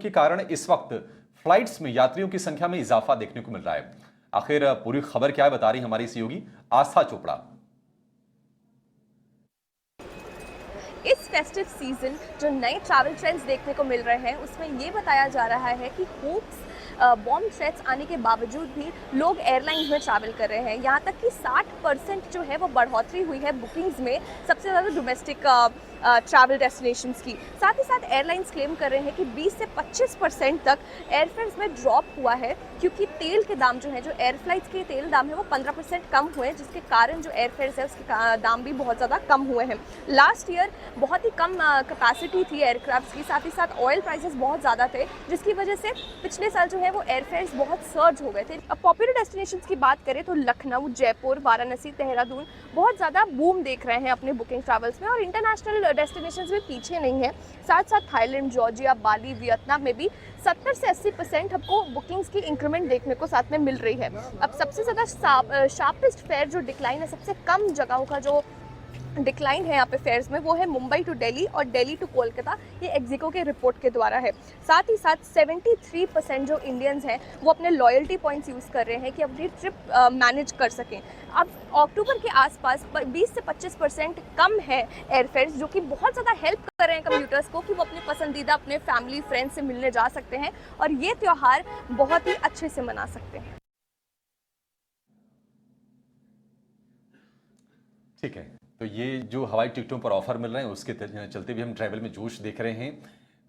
के कारण इस वक्त फ्लाइट्स में यात्रियों की संख्या में इजाफा देखने को मिल रहा है। आखिर पूरी खबर क्या है, बता रही हमारी सहयोगी आस्था चोपड़ा। इस फेस्टिव सीजन जो नए ट्रैवल ट्रेंड्स देखने को मिल रहे हैं उसमें ये बताया जा रहा है कि होप्स बॉम्ब थ्रेट्स आने के बावजूद भी लोग एयरलाइंस में ट्रैवल कर रहे हैं। यहाँ तक कि 60% जो है वो बढ़ोतरी हुई है बुकिंग्स में, सबसे ज़्यादा डोमेस्टिक ट्रैवल डेस्टिनेशंस की। साथ ही साथ एयरलाइंस क्लेम कर रहे हैं कि 20 से 25% तक एयरफेयर्स में ड्रॉप हुआ है, क्योंकि तेल के दाम जो है, जो एयर फ्लाइट्स के तेल दाम है वो 15% कम हुए हैं, जिसके कारण जो एयरफेयर्स है उसके दाम भी बहुत ज़्यादा कम हुए हैं। लास्ट ईयर बहुत ही कम कैपेसिटी थी एयरक्राफ्ट की, साथ ही साथ ऑयल प्राइसेस बहुत ज़्यादा थे, जिसकी वजह से पिछले साल जो है वो एयरफेयर्स बहुत सर्ज हो गए थे। अब पॉपुलर डेस्टिनेशंस की बात करें तो लखनऊ, जयपुर, वाराणसी, देहरादून बहुत ज़्यादा बूम देख रहे हैं अपने बुकिंग ट्रैवल्स में, और इंटरनेशनल डेस्टिनेशंस भी पीछे नहीं है। साथ साथ थाईलैंड, जॉर्जिया, बाली, वियतनाम में भी 70 से 80% हमको बुकिंग्स की इंक्रीमेंट देखने को साथ में मिल रही है। अब सबसे ज़्यादा शार्पेस्ट फेयर जो डिक्लाइन है, सबसे कम जगहों का जो डिक्लाइन है यहाँ पे फेयर्स में, वो है मुंबई टू दिल्ली और दिल्ली टू कोलकाता। ये एक्जिको के रिपोर्ट के द्वारा है। साथ ही साथ 73% जो इंडियंस हैं वो अपने लॉयल्टी पॉइंट्स यूज़ कर रहे हैं कि अपनी ट्रिप मैनेज कर सकें। अब अक्टूबर के आसपास 20 से 25% कम है एयरफेयर्स, जो कि बहुत ज़्यादा हेल्प कर रहे हैं कम्यूटर्स को कि वो अपने पसंदीदा अपने फैमिली फ्रेंड्स से मिलने जा सकते हैं और ये त्यौहार बहुत ही अच्छे से मना सकते हैं। ठीक है, तो ये जो हवाई टिकटों पर ऑफर मिल रहे हैं उसके चलते भी हम ट्रैवल में जोश देख रहे हैं।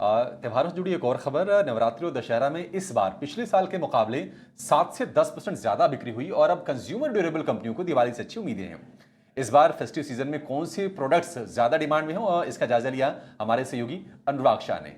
त्योहारों से जुड़ी एक और खबर, नवरात्रि और दशहरा में इस बार पिछले साल के मुकाबले 7 से 10% ज्यादा बिक्री हुई और अब कंज्यूमर ड्यूरेबल कंपनियों को दिवाली से अच्छी उम्मीदें हैं। इस बार फेस्टिव सीजन में कौन से प्रोडक्ट्स ज्यादा डिमांड में हो, इसका जायजा लिया हमारे सहयोगी अनुराग शाह ने।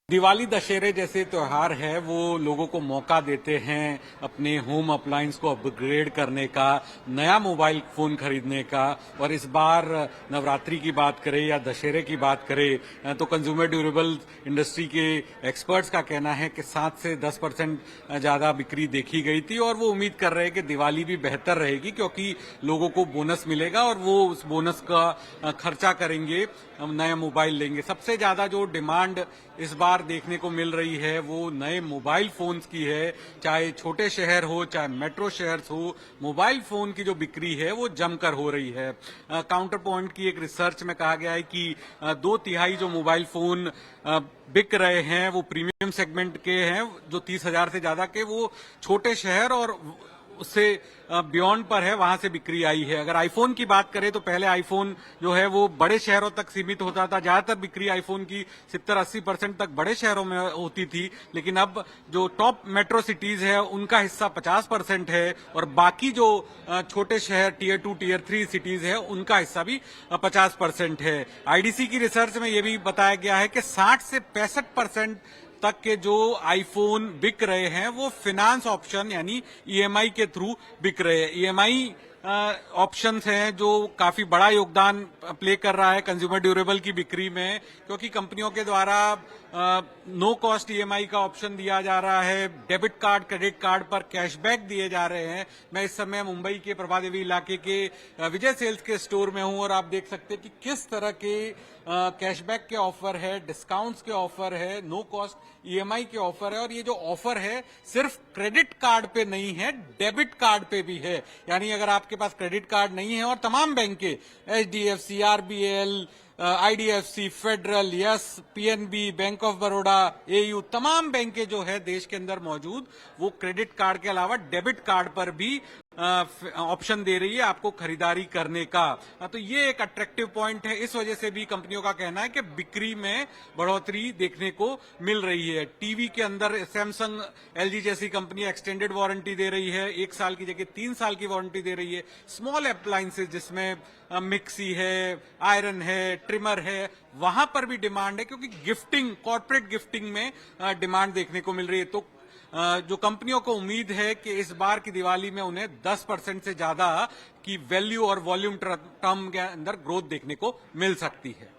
दिवाली दशहरे जैसे त्योहार है वो लोगों को मौका देते हैं अपने होम अप्लायंस को अपग्रेड करने का, नया मोबाइल फोन खरीदने का। और इस बार नवरात्रि की बात करें या दशहरे की बात करें तो कंज्यूमर ड्यूरेबल इंडस्ट्री के एक्सपर्ट्स का कहना है कि 7 से 10% ज्यादा बिक्री देखी गई थी और वो उम्मीद कर रहे हैं कि दिवाली भी बेहतर रहेगी, क्योंकि लोगों को बोनस मिलेगा और वो उस बोनस का खर्चा करेंगे, नया मोबाइल लेंगे। सबसे ज्यादा जो डिमांड इस बार देखने को मिल रही है वो नए मोबाइल फोन्स की है। चाहे छोटे शहर हो चाहे मेट्रो शहर हो, मोबाइल फोन की जो बिक्री है वो जमकर हो रही है। काउंटर पॉइंट की एक रिसर्च में कहा गया है कि 2/3 जो मोबाइल फोन बिक रहे हैं वो प्रीमियम सेगमेंट के हैं, जो 30,000 से ज्यादा के, वो छोटे शहर और उससे बियॉन्ड पर है, वहां से बिक्री आई है। अगर आईफोन की बात करें तो पहले आईफोन जो है वो बड़े शहरों तक सीमित होता था, ज्यादातर बिक्री आईफोन की 70-80% तक बड़े शहरों में होती थी, लेकिन अब जो टॉप मेट्रो सिटीज है उनका हिस्सा 50% है और बाकी जो छोटे शहर टियर 2 टियर 3 सिटीज है उनका हिस्सा भी 50% है। आईडीसी की रिसर्च में यह भी बताया गया है कि 60 से 65% तक के जो आईफोन बिक रहे हैं वो फाइनेंस ऑप्शन यानी ईएमआई के थ्रू बिक रहे हैं। ईएमआई ऑप्शंस हैं जो काफी बड़ा योगदान प्ले कर रहा है कंज्यूमर ड्यूरेबल की बिक्री में, क्योंकि कंपनियों के द्वारा नो कॉस्ट ईएमआई का ऑप्शन दिया जा रहा है, डेबिट कार्ड क्रेडिट कार्ड पर कैशबैक दिए जा रहे हैं। मैं इस समय मुंबई के प्रभादेवी इलाके के विजय सेल्स के स्टोर में हूं और आप देख सकते हैं कि किस तरह के कैशबैक के ऑफर है, डिस्काउंट्स के ऑफर है, नो कॉस्ट ईएमआई के ऑफर है। और ये जो ऑफर है सिर्फ क्रेडिट कार्ड पे नहीं है, डेबिट कार्ड पे भी है। यानी अगर आपके पास क्रेडिट कार्ड नहीं है, और तमाम बैंक के HDFC, RBL, IDFC, federal, yes, PNB, bank of Baroda, AU, तमाम बैंकें जो है देश के अंदर मौजूद, वो क्रेडिट कार्ड के अलावा डेबिट कार्ड पर भी ऑप्शन दे रही है आपको खरीदारी करने का। तो ये एक अट्रैक्टिव पॉइंट है। इस वजह से भी कंपनियों का कहना है कि बिक्री में बढ़ोतरी देखने को मिल रही है। टीवी के अंदर सैमसंग, एलजी जैसी कंपनी एक्सटेंडेड वारंटी दे रही है, 1 साल की जगह 3 साल की वारंटी दे रही है। स्मॉल अप्लायंसेज जिसमें मिक्सी है, आयरन है, ट्रिमर है, वहां पर भी डिमांड है, क्योंकि गिफ्टिंग, कॉर्पोरेट गिफ्टिंग में डिमांड देखने को मिल रही है। तो जो कंपनियों को उम्मीद है कि इस बार की दिवाली में उन्हें 10% से ज्यादा की वैल्यू और वॉल्यूम टर्म के अंदर ग्रोथ देखने को मिल सकती है।